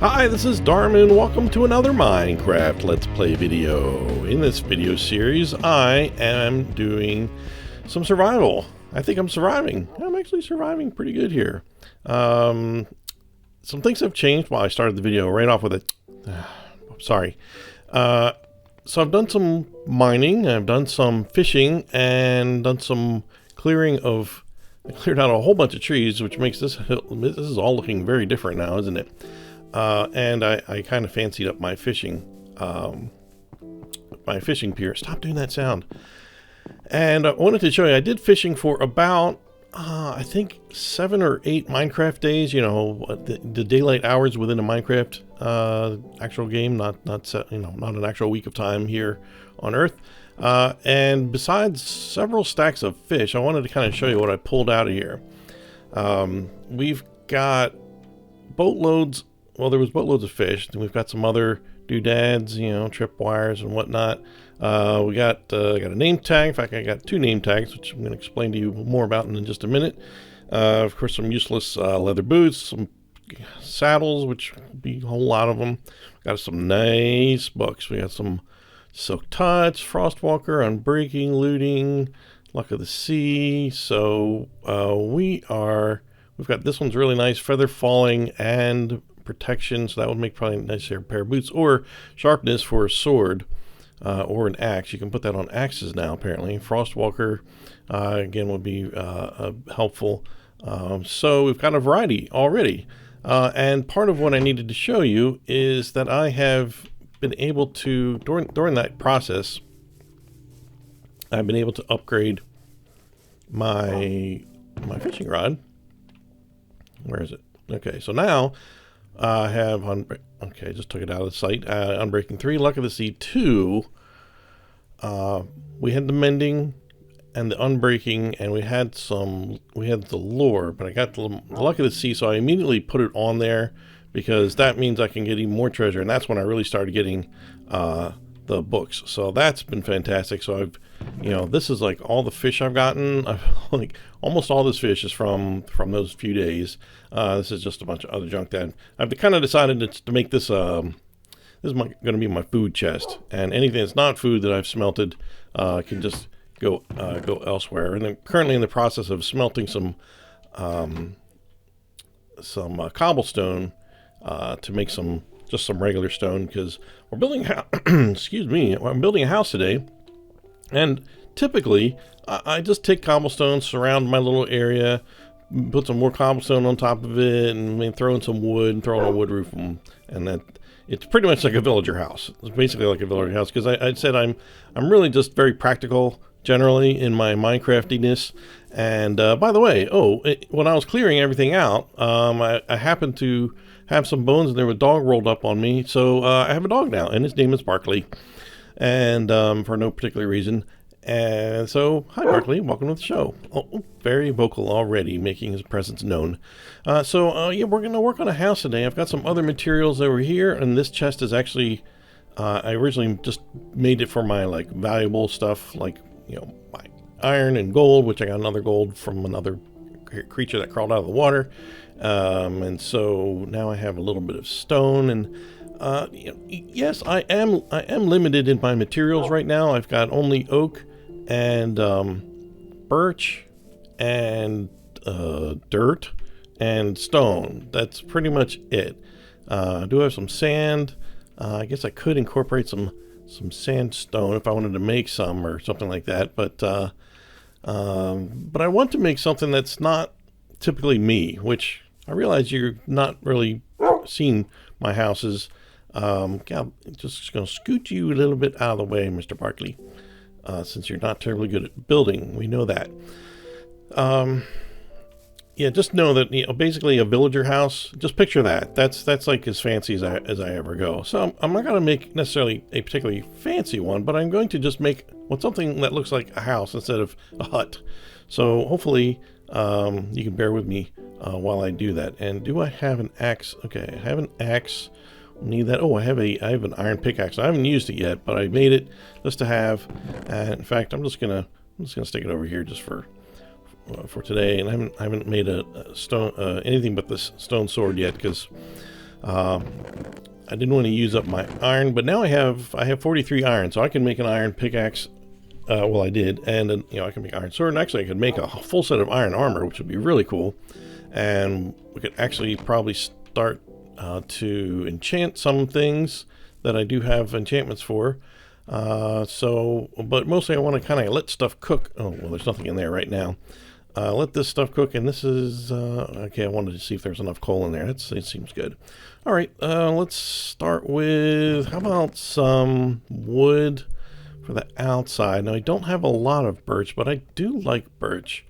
Hi, this is Darman. Welcome to another Minecraft Let's Play video. In this video series, I am doing some survival. I think I'm surviving. I'm actually surviving pretty good here. Some things have changed while I started the video right off with it. Sorry. So I've done some mining, I've done some fishing, and done some clearing of... I cleared out a whole bunch of trees, which makes this is all looking very different now, isn't it? And I kind of fancied up my fishing pier. Stop doing that sound. And I wanted to show you, I did fishing for about, I think 7 or 8 Minecraft days, you know, the daylight hours within a Minecraft actual game, not an actual week of time here on Earth. And besides several stacks of fish, I wanted to kind of show you what I pulled out of here. We've got boatloads. Well, there was boatloads of fish. And we've got some other doodads, you know, tripwires and whatnot. We got a name tag. In fact, I got 2 name tags, which I'm going to explain to you more about in just a minute. Of course, some useless leather boots, some saddles, which will be a whole lot of them. Got some nice books. We got some Silk Touch, Frostwalker, Unbreaking, Looting, Luck of the Sea. So we've got this one's really nice, Feather Falling and Protection. So that would make probably a nice pair of boots, or Sharpness for a sword or an axe. You can put that on axes now, apparently. Frostwalker again would be helpful. So we've got a variety already. And part of what I needed to show you is that I have been able to, during that process, I've been able to upgrade my fishing rod. Where is it? Okay, so now I have okay, I just took it out of the sight. Unbreaking 3, Luck of the Sea 2. We had the mending and the unbreaking, and we had the lore, but I got the Luck of the Sea, so I immediately put it on there because that means I can get even more treasure, and that's when I really started getting the books. So that's been fantastic. So this is like all the fish I've gotten. Like almost all this fish is from those few days. This is just a bunch of other junk that I've kind of decided to make this. This is going to be my food chest, and anything that's not food that I've smelted can just go elsewhere. And I'm currently in the process of smelting some cobblestone to make some regular stone, because we're building excuse me, I'm building a house today, and typically I just take cobblestone, surround my little area, put some more cobblestone on top of it, and throw in some wood and throw on a wood roof, and that it's pretty much like a villager house. It's basically like a villager house, because I said I'm really just very practical generally in my Minecraftiness. And by the way, when I was clearing everything out, I happened to have some bones and there was a dog rolled up on me. So I have a dog now, and his name is Barkley, and for no particular reason. And so, hi Barkley, welcome to the show. Oh, very vocal already, making his presence known. Yeah, we're going to work on a house today. I've got some other materials over here, and this chest is actually, I originally just made it for my valuable stuff, my iron and gold, which I got another gold from another creature that crawled out of the water. And so now I have a little bit of stone, and yes, I am limited in my materials right now. I've got only oak and birch and dirt and stone. That's pretty much it. I do have some sand. I guess I could incorporate some sandstone if I wanted to make some or something like that, but I want to make something that's not typically me, which I realize you're not really seeing my houses. Just going to scoot you a little bit out of the way, Mr. Barkley, since you're not terribly good at building. We know that. Yeah, just know that basically a villager house. Just picture that. That's like as fancy as I ever go. So I'm not going to make necessarily a particularly fancy one, but I'm going to just make something that looks like a house instead of a hut. So hopefully you can bear with me while I do that. And do I have an axe? Okay, I have an axe. Need that. Oh, I have an iron pickaxe. I haven't used it yet, but I made it just to have. In fact, I'm just gonna stick it over here just for today. And I haven't made a stone anything but this stone sword yet, because I didn't want to use up my iron, but now I have 43 iron, so I can make an iron pickaxe. Well, I did, and then, you know, I can make iron sword, and actually I could make a full set of iron armor, which would be really cool. And we could actually probably start to enchant some things that I do have enchantments for. But mostly I want to kind of let stuff cook. Oh, well, there's nothing in there right now. Let this stuff cook, and this is, okay, I wanted to see if there's enough coal in there. It seems good. All right, let's start with, how about some wood for the outside? Now, I don't have a lot of birch, but I do like birch.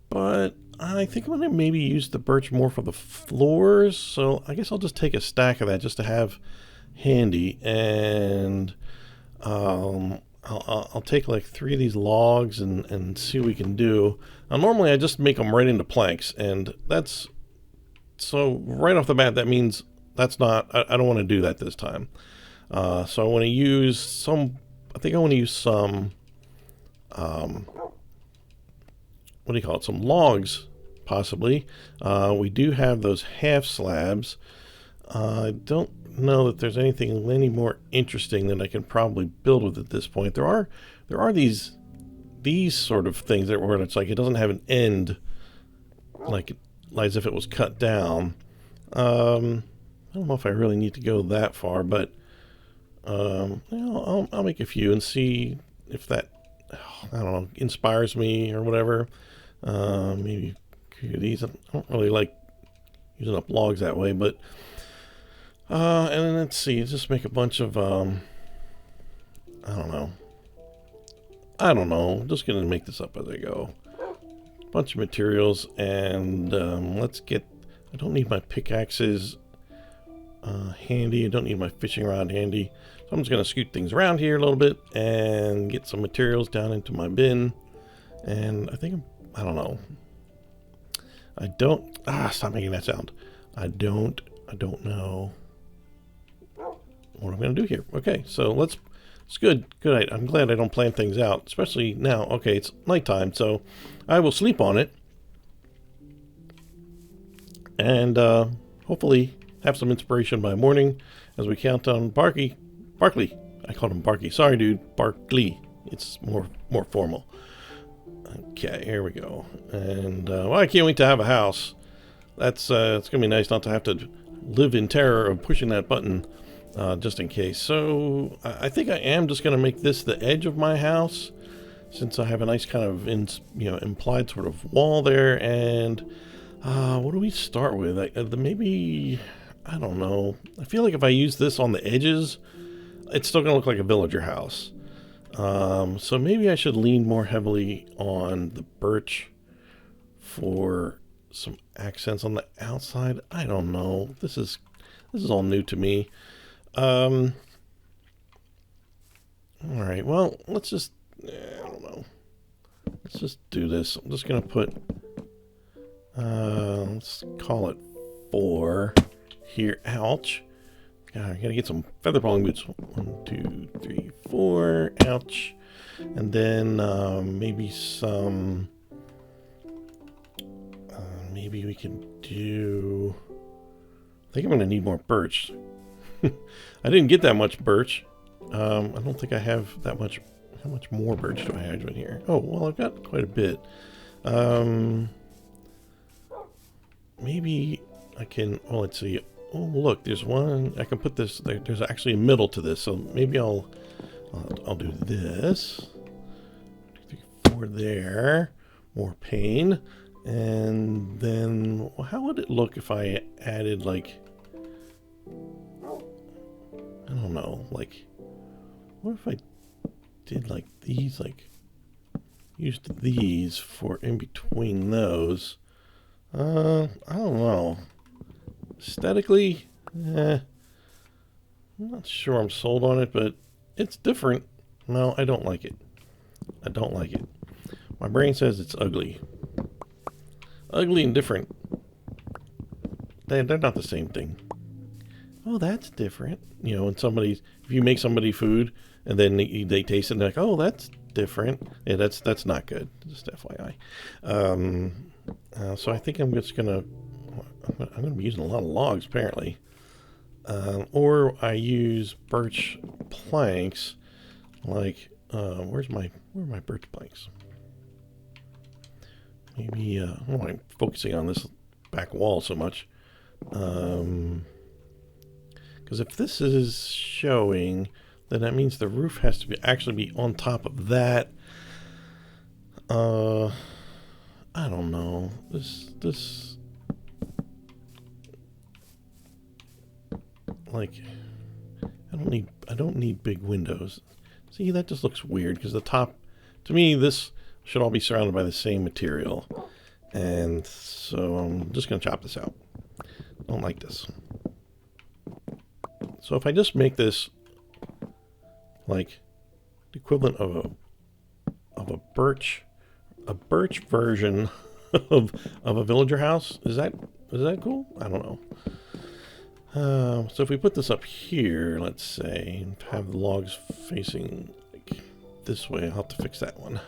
But I think I'm going to maybe use the birch more for the floors, so I guess I'll just take a stack of that just to have handy, and I'll take like 3 of these logs and see what we can do. Now, normally I just make them right into planks, and that's, so right off the bat, that means that's not, I don't want to do that this time. So I want to use some, I think I want to use some, what do you call it, some logs, possibly. We do have those half slabs. I don't know that there's anything any more interesting that I can probably build with at this point. There are these sort of things that where it's like it doesn't have an end, like as if it was cut down. I don't know if I really need to go that far, but you know, I'll make a few and see if that, I don't know, inspires me or whatever. Maybe these. I don't really like using up logs that way, but and then let's see, just make a bunch of I don't know. I'm just gonna make this up as I go. Bunch of materials, and let's get. I don't need my pickaxes handy. I don't need my fishing rod handy. So I'm just gonna scoot things around here a little bit and get some materials down into my bin. And I think I don't know. I don't. Stop making that sound. I don't know what I'm gonna do here. Okay, so let's. It's good. Good. I'm glad I don't plan things out, especially now. Okay, it's nighttime, so I will sleep on it, and hopefully have some inspiration by morning as we count on Barkley. I called him Barky. Sorry, dude. Barkley. It's more formal. Okay, here we go. And well, I can't wait to have a house. That's it's gonna be nice not to have to live in terror of pushing that button. Just in case. So I think I am just going to make this the edge of my house, since I have a nice kind of implied sort of wall there. And what do we start with? Maybe, I don't know. I feel like if I use this on the edges, it's still going to look like a villager house. So maybe I should lean more heavily on the birch for some accents on the outside. I don't know. This is all new to me. All right, well, let's just, I don't know. Let's just do this. I'm just going to put, let's call it 4 here. Ouch. God, I got to get some feather falling boots. 1, 2, 3, 4. Ouch. And then, maybe some, maybe we can do, I think I'm going to need more birch. I didn't get that much birch. I don't think I have that much. How much more birch do I have in here? Oh, well, I've got quite a bit. Maybe I can, well, let's see. Oh, look, there's one. I can put this, there's actually a middle to this. So maybe I'll do this. 2, 3, 4 there. More pane. And then, well, how would it look if I added, like, I don't know, like, what if I did like these, like, used these for in between those? I don't know. Aesthetically, I'm not sure I'm sold on it, but it's different. No, I don't like it. I don't like it. My brain says it's ugly. Ugly and different. They're not the same thing. Oh, that's different. You know, when if you make somebody food and then they taste it and they're like, oh, that's different. Yeah, that's not good. Just FYI. So I think I'm just gonna be using a lot of logs apparently. Or I use birch planks, like, where are my birch planks? Maybe, I don't know why I'm focusing on this back wall so much. Because if this is showing, then that means the roof has to actually be on top of that. I don't know. This, like, I don't need big windows. See, that just looks weird because the top, to me, this should all be surrounded by the same material. And so I'm just going to chop this out. I don't like this. So if I just make this like the equivalent of a birch version of a villager house, is that cool? I don't know. So if we put this up here, let's say, and have the logs facing like this way, I'll have to fix that one.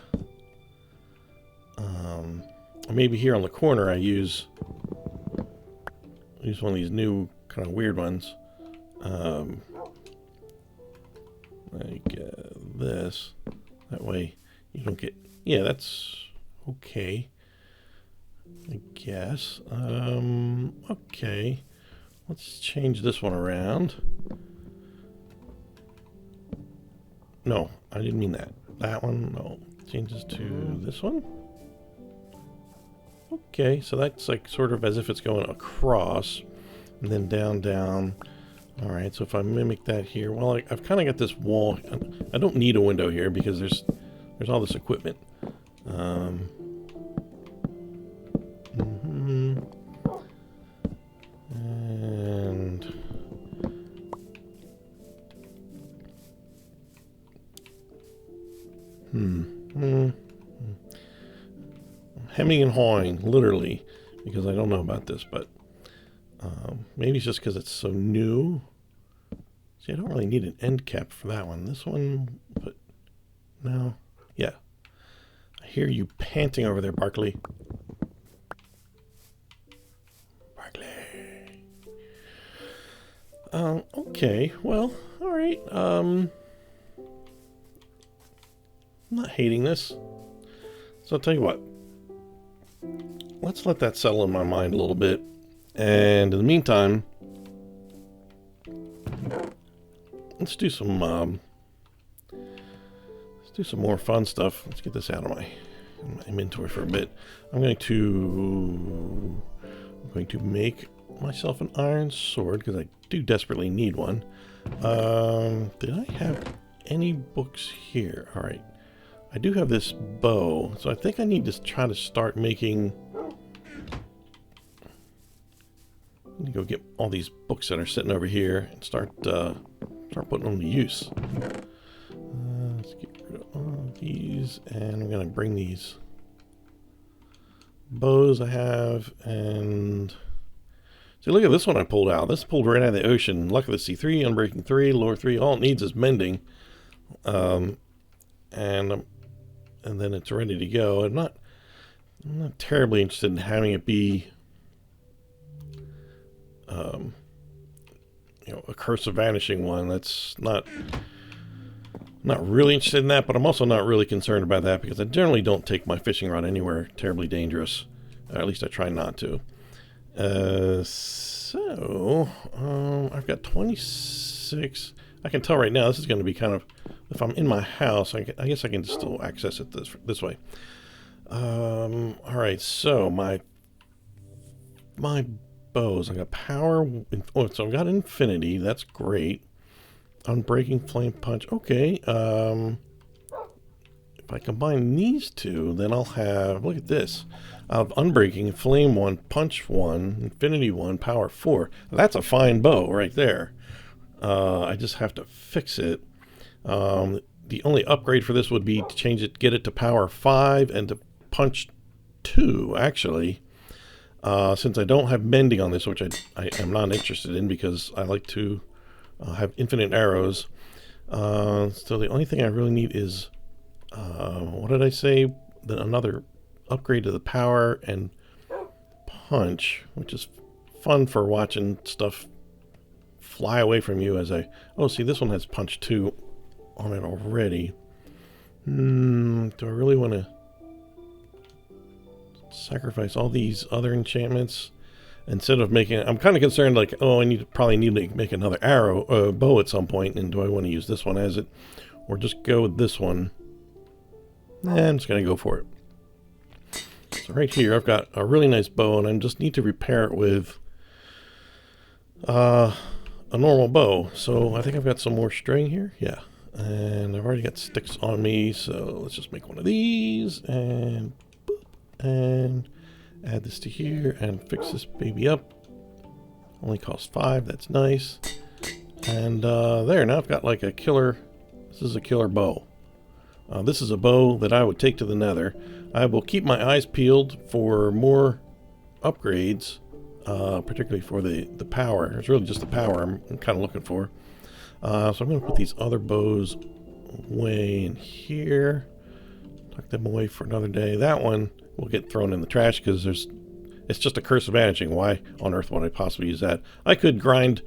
Maybe here on the corner I use one of these new kind of weird ones. Like this. That way you don't get... Yeah, that's okay, I guess. Okay. Let's change this one around. No, I didn't mean that. That one, no. Changes to this one. Okay, so that's like sort of as if it's going across. And then down, down. Alright, so if I mimic that here, well, I've kind of got this wall. I don't need a window here because there's all this equipment. Hemming and hawing, literally, because I don't know about this, but maybe it's just because it's so new. See, I don't really need an end cap for that one. This one, but no. Yeah. I hear you panting over there, Barkley. Barkley. Okay, well, alright. I'm not hating this. So I'll tell you what. Let's let that settle in my mind a little bit. And in the meantime, let's do some more fun stuff. Let's get this out of my inventory for a bit. I'm going to make myself an iron sword because I do desperately need one. Did I have any books here? All right. I do have this bow, so I think I need to try to start making... I need to go get all these books that are sitting over here and start putting them to use. Let's get rid of all of these, and I'm going to bring these bows I have, and... See, look at this one I pulled out. This pulled right out of the ocean. Luckily, C3, Unbreaking 3, Lore 3, all it needs is mending. And then it's ready to go. I'm not terribly interested in having it be, a Curse of Vanishing one. That's not really interested in that, but I'm also not really concerned about that because I generally don't take my fishing rod anywhere terribly dangerous. At least I try not to. I've got 26. I can tell right now this is going to be kind of, if I'm in my house, I guess I can still access it this way. All right, so my bows, I got power. Oh, so I've got infinity. That's great. Unbreaking, flame punch. Okay. If I combine these two, then I'll have, look at this. I'll have unbreaking, flame 1, punch 1, infinity 1, power 4. That's a fine bow right there. I just have to fix it. The only upgrade for this would be to change it, get it to power 5 and to punch 2, actually. Since I don't have mending on this, which I am not interested in because I like to have infinite arrows. So the only thing I really need is, what did I say? Another upgrade to the power and punch, which is fun for watching stuff fly away from you as I... Oh, see, this one has punch 2 on it already. Do I really want to sacrifice all these other enchantments instead of making... I'm kind of concerned, like, oh, probably need to make another bow at some point, and do I want to use this one as it, or just go with this one? I'm just going to go for it. So right here, I've got a really nice bow, and I just need to repair it with a normal bow. So I think I've got some more string here. Yeah. And I've already got sticks on me, so let's just make one of these, and boop, and add this to here, and fix this baby up. Only costs 5, that's nice. And there, now I've got like a killer, this is a killer bow. This is a bow that I would take to the nether. I will keep my eyes peeled for more upgrades, particularly for the power. It's really just the power I'm kind of looking for. So I'm going to put these other bows away in here. Tuck them away for another day. That one will get thrown in the trash because it's just a curse of vanishing. Why on earth would I possibly use that? I could grind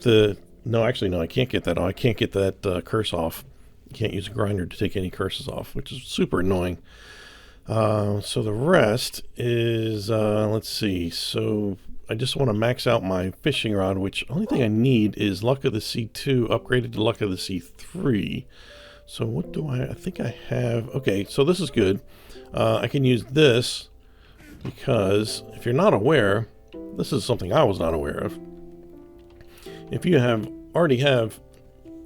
the... No, actually, no, I can't get that off. I can't get that curse off. You can't use a grinder to take any curses off, which is super annoying. So the rest is, let's see. So I just want to max out my fishing rod, which only thing I need is Luck of the Sea 2 upgraded to Luck of the Sea 3. So what do I think I have? Okay, so this is good. I can use this because if you're not aware, this is something I was not aware of. If you already have,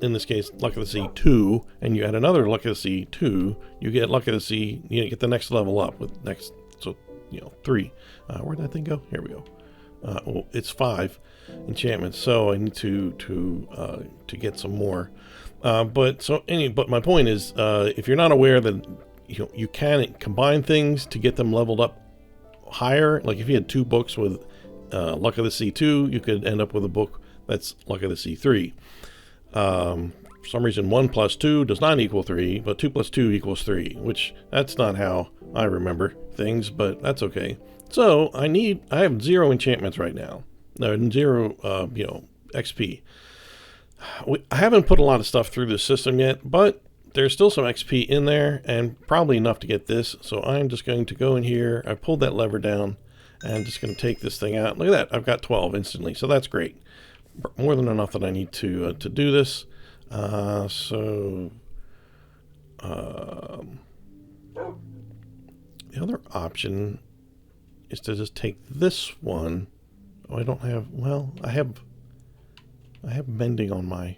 in this case, Luck of the Sea 2, and you add another Luck of the Sea 2, you get Luck of the Sea, you get the next level up with next, so, 3. Where'd that thing go? Here we go. Well, it's 5 enchantments, so I need to get some more. But my point is, if you're not aware that you can combine things to get them leveled up higher, like if you had 2 books with Luck of the Sea 2, you could end up with a book that's Luck of the Sea 3. For some reason 1 plus 2 does not equal 3, but 2 plus 2 equals 3, which that's not how I remember things, but that's okay. So I have 0 enchantments right now. No, 0 XP. I haven't put a lot of stuff through the system yet, but there's still some XP in there, and probably enough to get this. So I'm just going to go in here. I pulled that lever down, and I'm just going to take this thing out. Look at that, I've got 12 instantly, so that's great. More than enough that I need to do this. The other option is to just take this one. Oh, I don't have, well, I have mending on my...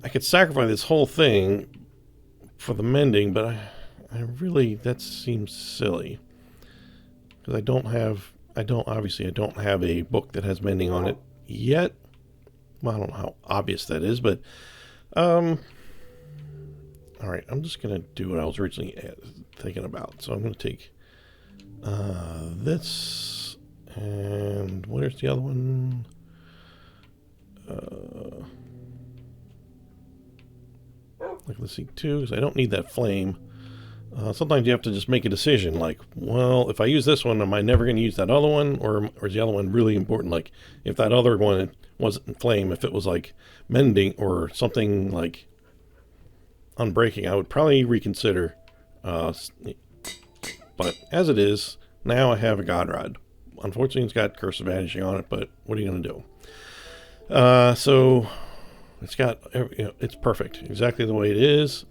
I could sacrifice this whole thing for the mending, but I really, that seems silly. Because I don't have a book that has mending on it yet. Well, I don't know how obvious that is, but alright, I'm just going to do what I was originally thinking about. So I'm going to take this, and where's the other one? Let's see, 2, because I don't need that flame. Sometimes you have to just make a decision, like, well, if I use this one, am I never going to use that other one, or is the other one really important? Like, if that other one wasn't flame, if it was like mending or something like unbreaking, I would probably reconsider. But as it is, now I have a god rod. Unfortunately, it's got Curse of Vanishing on it, but what are you going to do? So it's got, it's perfect, exactly the way it is.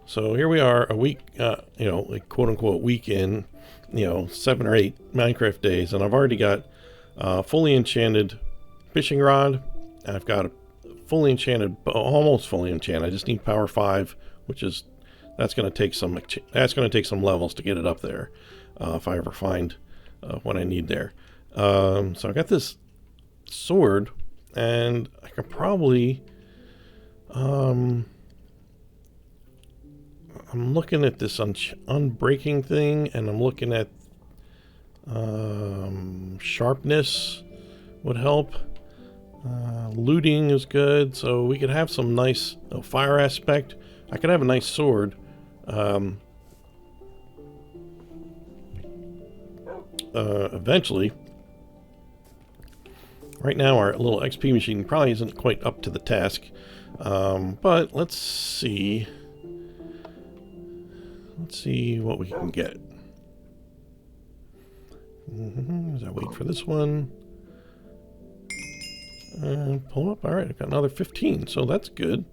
So here we are, a week, like quote unquote week in, 7 or 8 Minecraft days, and I've already got fully enchanted fishing rod. I've got a fully enchanted, almost fully enchanted. I just need power 5, which is, that's going to take some levels to get it up there, if I ever find what I need there. So I got this sword, and I could probably, I'm looking at this unbreaking thing, and I'm looking at sharpness would help. Looting is good, so we could have some nice fire aspect. I could have a nice sword. Eventually, right now our little XP machine probably isn't quite up to the task. But let's see. Let's see what we can get. As I wait for this one. Pull up. Alright, I've got another 15, so that's good.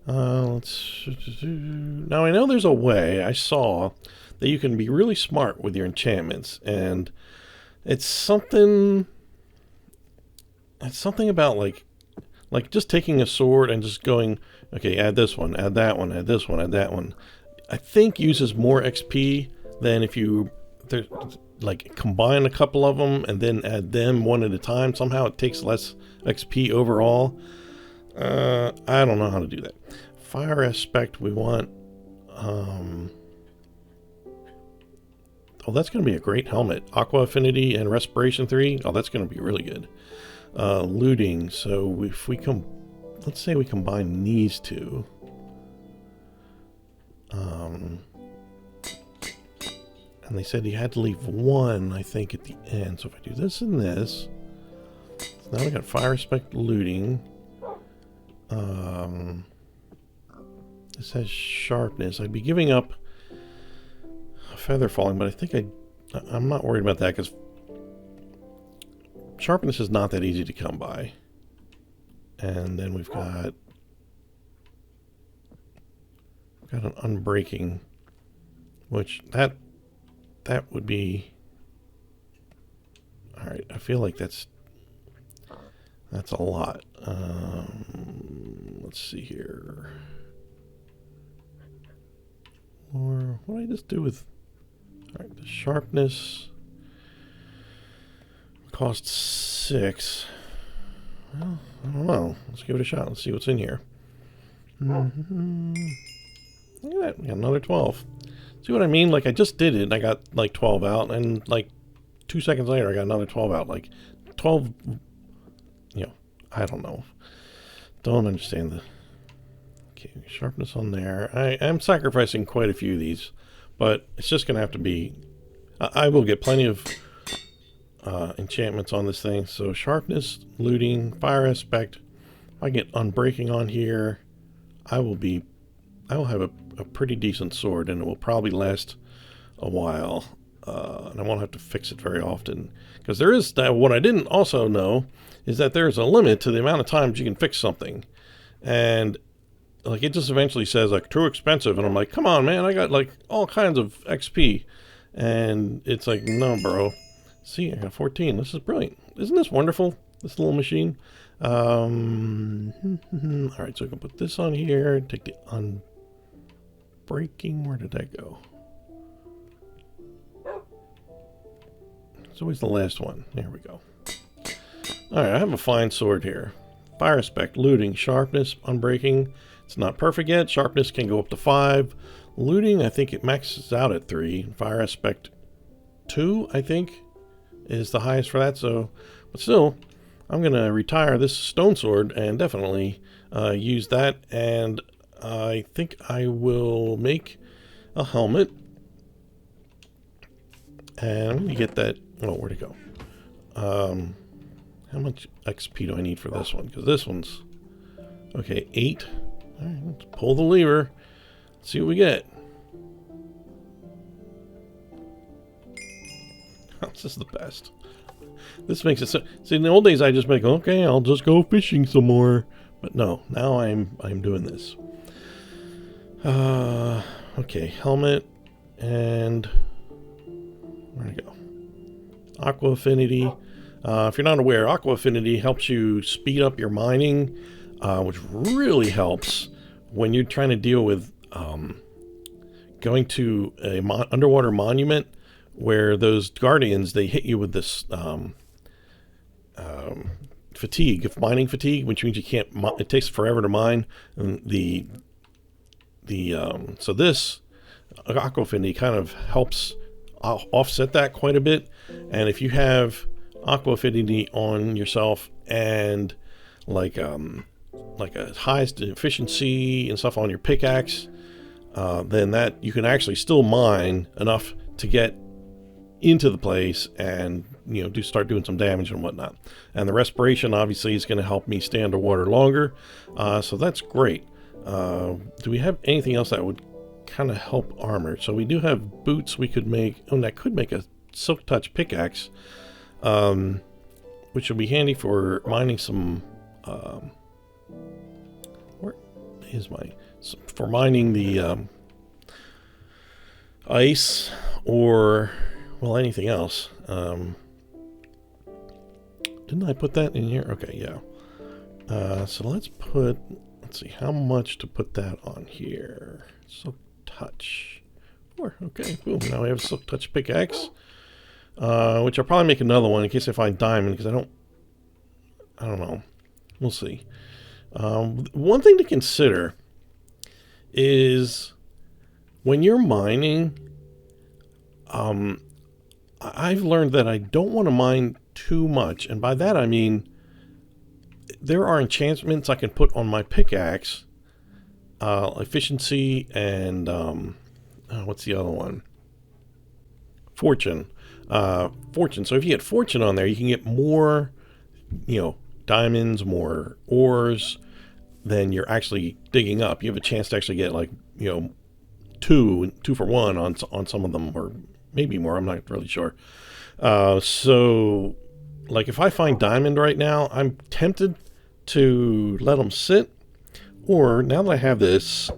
Let's... Now I know there's a way I saw that you can be really smart with your enchantments, and it's something about like just taking a sword and just going, okay, add this one, add that one, add this one, add that one. I think uses more XP than if you like combine a couple of them and then add them one at a time. Somehow it takes less XP overall. I don't know how to do that. Fire aspect, we want oh, that's going to be a great helmet. Aqua Affinity and Respiration 3. Oh, that's going to be really good. Looting. So if we let's say we combine these two. And they said you had to leave one, I think, at the end. So if I do this and this, so now we got fire aspect, looting. This has sharpness. I'd be giving up feather falling, but I think I'm not worried about that because sharpness is not that easy to come by. And then we've got an unbreaking, which that would be all right. I feel like that's a lot. Let's see here. Or what did I just do with? All right, the sharpness costs 6. Well, I don't know. Let's give it a shot. Let's see what's in here. Look at that. We got another 12. See what I mean? Like, I just did it and I got like 12 out, and like 2 seconds later I got another 12 out. Like 12, you know, I don't know. Don't understand the... Okay, sharpness on there. I am sacrificing quite a few of these, but it's just going to have to be... I will get plenty of enchantments on this thing. So sharpness, looting, fire aspect. If I get unbreaking on here, I will have a pretty decent sword, and it will probably last a while. And I won't have to fix it very often. Because there is that. What I didn't also know is that there's a limit to the amount of times you can fix something. And like, it just eventually says like too expensive, and I'm like, come on, man, I got like all kinds of XP, and it's like, no, bro. See, I got 14. This is brilliant. Isn't this wonderful? This little machine. All right, so I can put this on here. Take the unbreaking. Where did that go? It's always the last one. There we go. All right, I have a fine sword here. Fire aspect, looting, sharpness, unbreaking. It's not perfect yet. Sharpness can go up to 5. Looting, I think it maxes out at 3. Fire aspect 2, I think, is the highest for that. So, but still, I'm going to retire this stone sword and definitely use that. And I think I will make a helmet. And I'm going to get that. Oh, where'd it go? How much XP do I need for this one? Because this one's... Okay, 8. All right, let's pull the lever. Let's see what we get. This is the best. This makes it so... See, in the old days, I just make, okay, I'll just go fishing some more. But no, now I'm doing this. Okay, helmet. And... where'd it go? Aqua Affinity. If you're not aware, Aqua Affinity helps you speed up your mining, which really helps when you're trying to deal with going to a underwater monument where those guardians, they hit you with this fatigue, mining fatigue, which means you can't. It takes forever to mine. And so this Aqua Affinity kind of helps offset that quite a bit. And if you have Aqua Affinity on yourself and like a highest efficiency and stuff on your pickaxe, then that you can actually still mine enough to get into the place and, do start doing some damage and whatnot. And the respiration obviously is going to help me stay underwater longer. So that's great. Do we have anything else that would kind of help armor? So we do have boots we could make. Oh, and I could make a silk touch pickaxe, which would be handy for mining some, where is my, for mining the ice, or, well, anything else. Didn't I put that in here? Okay, yeah. So let's see how much to put that on here. Silk touch. Okay, boom. Now we have a silk touch pickaxe, which I'll probably make another one in case I find diamond, because I don't know. We'll see. One thing to consider is when you're mining, I've learned that I don't want to mine too much, and by that I mean there are enchantments I can put on my pickaxe, efficiency and what's the other one? Fortune. Fortune. So if you get fortune on there, you can get more, diamonds, more ores than you're actually digging up. You have a chance to actually get like, two for one on some of them, or maybe more. I'm not really sure. So like if I find diamond right now, I'm tempted to let them sit, or now that I have this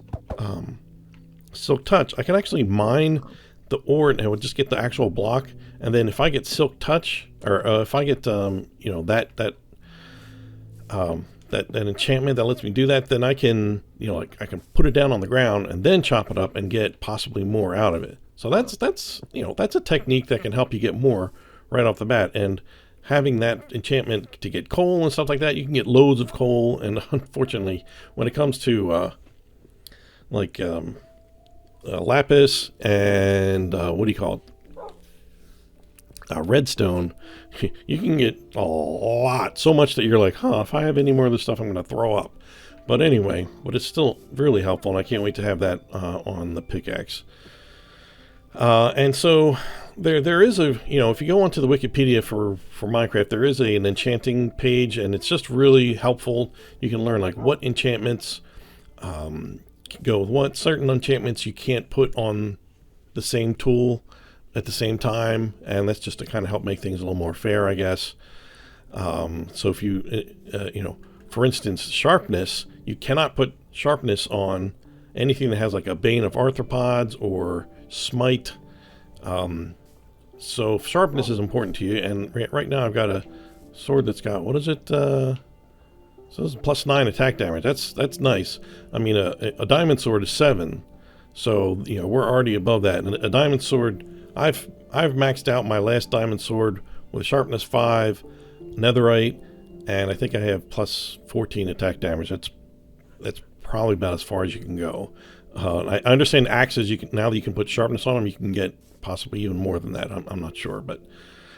silk touch, I can actually mine the ore and it would just get the actual block. And then if I get silk touch, or if I get that enchantment that lets me do that, then I can I can put it down on the ground and then chop it up and get possibly more out of it. So that's a technique that can help you get more right off the bat. And having that enchantment to get coal and stuff like that, you can get loads of coal. And unfortunately, when it comes to lapis and what do you call it, redstone, you can get a lot, so much that you're like, if I have any more of this stuff, I'm going to throw up. But anyway, it's still really helpful, and I can't wait to have that on the pickaxe. And so there is a, if you go onto the Wikipedia for Minecraft, there is an enchanting page, and it's just really helpful. You can learn like what enchantments go with what. Certain enchantments you can't put on the same tool at the same time, and that's just to kind of help make things a little more fair, I guess. So if you, for instance, sharpness, you cannot put sharpness on anything that has like a Bane of Arthropods or Smite. So sharpness is important to you, and right now I've got a sword that's got, what is it? So this is +9 attack damage. That's nice. I mean, a diamond sword is 7, so we're already above that. And a diamond sword, I've maxed out my last diamond sword with sharpness 5, netherite, and I think I have +14 attack damage. That's probably about as far as you can go. I understand axes, now that you can put sharpness on them, you can get possibly even more than that. I'm not sure, but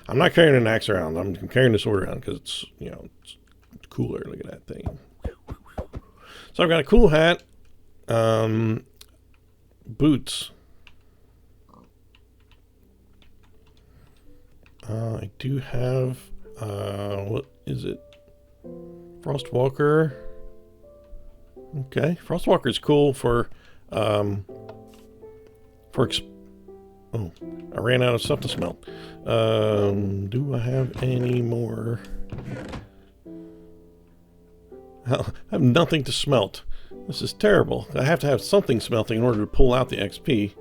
I'm not carrying an axe around. I'm carrying the sword around because it's it's cooler. Look at that thing. So I've got a cool hat, boots. I do have what is it? Frostwalker. Okay, Frostwalker is cool for oh, I ran out of stuff to smelt. Do I have any more? I have nothing to smelt. This is terrible. I have to have something smelting in order to pull out the XP,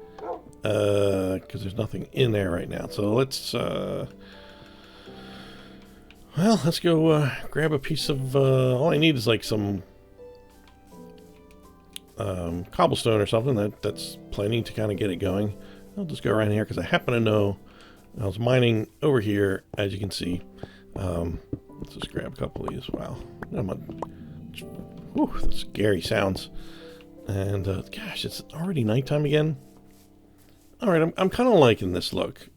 because there's nothing in there right now. So let's go grab a piece of, all I need is like some cobblestone or something. That's plenty to kind of get it going. I'll just go around here because I happen to know I was mining over here, as you can see. Let's just grab a couple of these. Wow. Whew, those scary sounds. And gosh, it's already nighttime again. Alright, I'm kind of liking this look.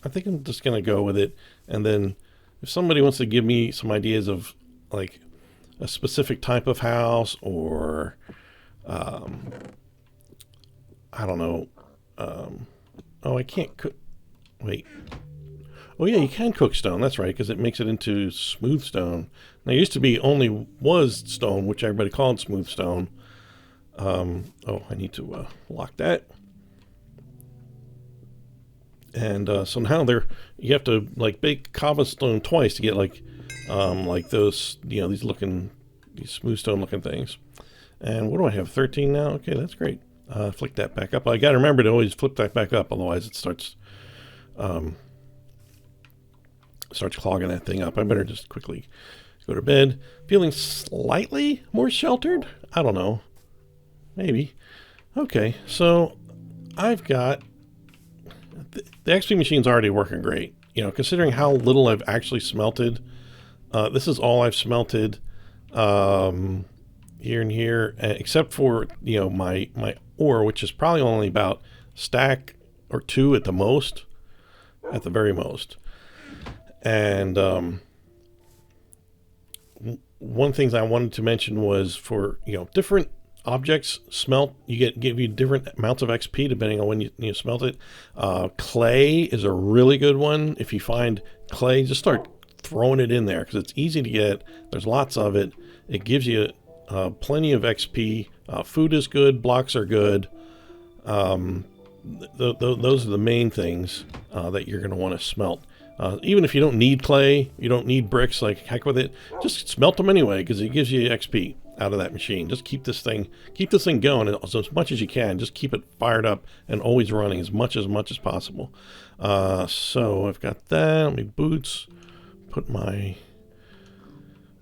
I think I'm just going to go with it. And then if somebody wants to give me some ideas of like a specific type of house, or I don't know. Oh, I can't Wait. Oh yeah, you can cook stone. That's right, because it makes it into smooth stone. Now, it used to be only was stone, which everybody called smooth stone. Oh, I need to lock that. And so now you have to like bake cobblestone twice to get like those, these smooth stone looking things. And what do I have? 13 now? Okay, that's great. Flick that back up. I got to remember to always flip that back up, otherwise it starts clogging that thing up. I better just quickly go to bed. Feeling slightly more sheltered? I don't know. Maybe. Okay, so I've got... The XP machine's already working great. Considering how little I've actually smelted. This is all I've smelted here and here, except for, my ore, which is probably only about a stack or two at the most. At the very most. And one thing I wanted to mention was for, different objects give you different amounts of XP depending on when you smelt it. Clay is a really good one. If you find clay, just start throwing it in there because it's easy to get. There's lots of it. It gives you plenty of XP. Food is good. Blocks are good. Those are the main things that you're going to want to smelt. Even if you don't need clay, you don't need bricks, like heck with it, just smelt them anyway because it gives you XP out of that machine. Just keep this thing going as much as you can. Just keep it fired up and always running as much as possible. So I've got that. Let me boots. Put my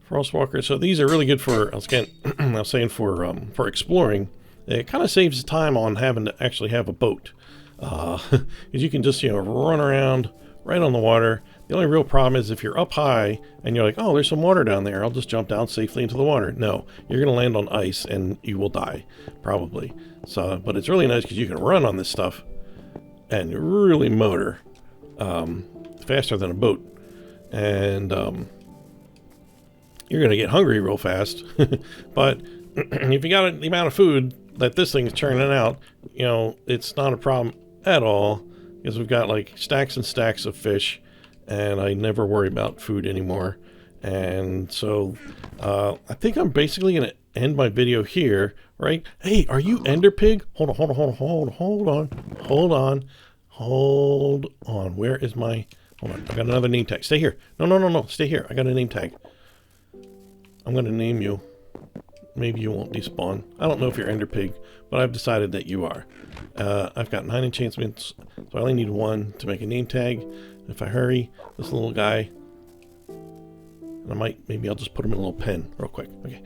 Frostwalker. So these are really good for, I was saying for exploring. It kind of saves time on having to actually have a boat. Because you can just, run around right on the water. The only real problem is if you're up high and you're like, oh, there's some water down there, I'll just jump down safely into the water. No, you're going to land on ice and you will die, probably. So, but it's really nice because you can run on this stuff and really motor faster than a boat. And you're going to get hungry real fast. But if you got the amount of food that this thing is churning out, it's not a problem at all. Because we've got like stacks and stacks of fish, and I never worry about food anymore. And so I think I'm basically going to end my video here, right? Hey, are you Ender Pig? Hold on. Where is my... Hold on, I got another name tag. Stay here. No, stay here. I got a name tag. I'm going to name you. Maybe you won't despawn. I don't know if you're Ender Pig, but I've decided that you are. I've got 9 enchantments, so I only need 1 to make a name tag. If I hurry, this little guy, and maybe I'll just put him in a little pen real quick. Okay,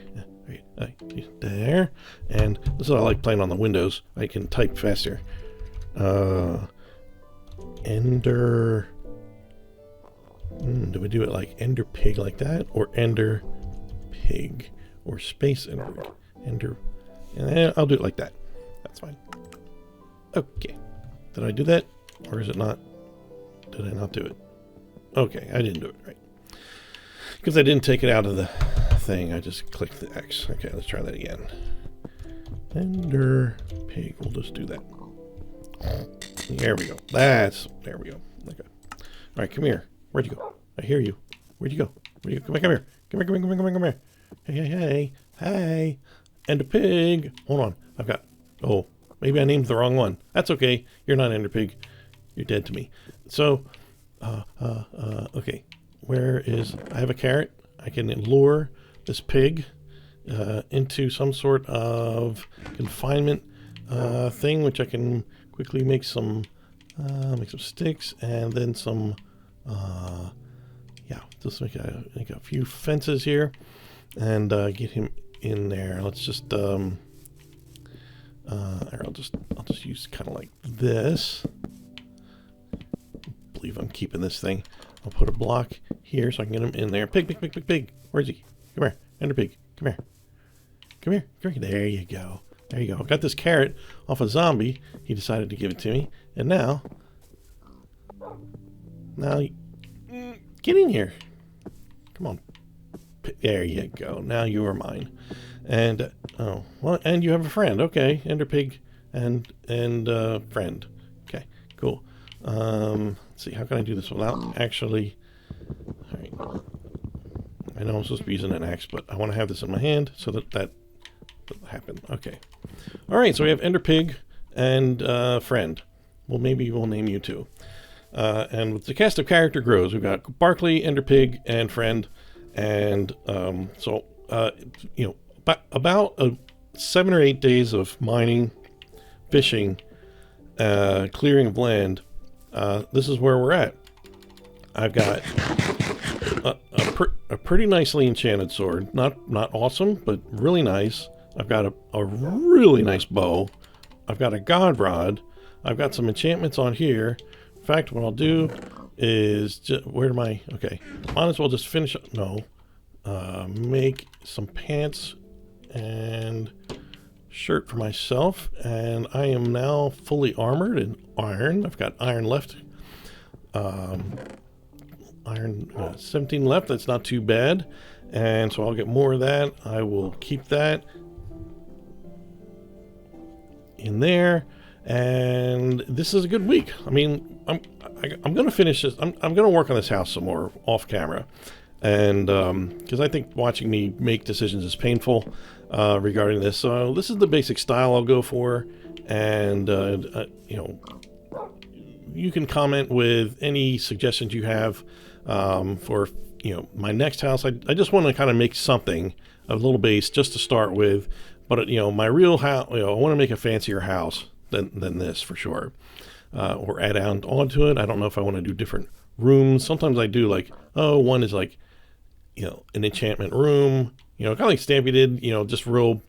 there. And this is what I like playing on the Windows. I can type faster. Ender. Do we do it like Ender Pig like that, or Ender Pig? Or space ender, and I'll do it like that. That's fine. Okay. Did I do that? Or is it not? Did I not do it? Okay, I didn't do it right. Because I didn't take it out of the thing. I just clicked the X. Okay, let's try that again. Ender Pig. We'll just do that. There we go. There we go. Okay. All right, come here. Where'd you go? I hear you. Where'd you go? Come here. Come here. Hey, Ender Pig. Hold on. Oh, maybe I named the wrong one. That's okay. You're not Ender Pig. You're dead to me. So, okay. I have a carrot. I can lure this pig into some sort of confinement thing, which I can quickly make some sticks and then some, just make a few fences here. And get him in there. Let's just I'll just use kind of like this. I believe I'm keeping this thing. I'll put a block here so I can get him in there. Pig. Where's he? Come here, Ender Pig. Come here. There you go. I got this carrot off a zombie. He decided to give it to me, and now get in here. Come on. There you go. Now you are mine. And and you have a friend. Okay, Ender Pig and friend. Okay, cool. let's see, how can I do this without actually... All right. I know I'm supposed to be using an axe, but I want to have this in my hand so that that doesn't happen. Okay. All right, so we have Ender Pig and Friend. Well, maybe we'll name you too. And with the cast of character grows, we've got Barkley, Ender Pig, and Friend. And you know, about 7 or 8 days of mining, fishing, clearing of land. This is where we're at. I've got a pretty nicely enchanted sword. Not awesome, but really nice. I've got a really nice bow. I've got a god rod. I've got some enchantments on here. In fact, what I'll do is where am I? Okay, might as well just finish. No, make some pants and shirt for myself, and I am now fully armored in iron. I've got iron left. Iron 17 left. That's not too bad, and so I'll get more of that. I will keep that in there, and this is a good week. I mean, I'm going to finish this. I'm going to work on this house some more off camera, and because I think watching me make decisions is painful regarding this. So this is the basic style I'll go for, and you know, you can comment with any suggestions you have for, you know, my next house. I just want to kind of make something, a little base just to start with, but you know, my real house, you know, I want to make a fancier house than this for sure, or add on onto it. I don't know if I want to do different rooms. Sometimes I do, like, oh, one is like, you know, an enchantment room, you know, kind of like Stampy did, you know, just real,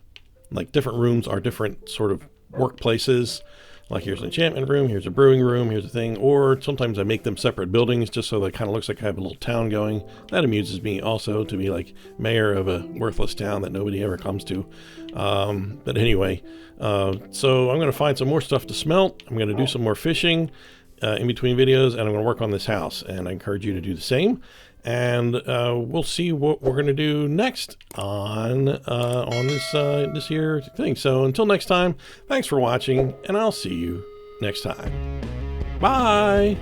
like, different rooms are different sort of workplaces. Like, here's an enchantment room, here's a brewing room, here's a thing. Or sometimes I make them separate buildings just so that it kind of looks like I have a little town going. That amuses me also, to be like mayor of a worthless town that nobody ever comes to. But anyway, so I'm going to find some more stuff to smelt. I'm going to do some more fishing in between videos, and I'm going to work on this house. And I encourage you to do the same. And we'll see what we're going to do next on this here thing. So until next time, thanks for watching, and I'll see you next time. Bye!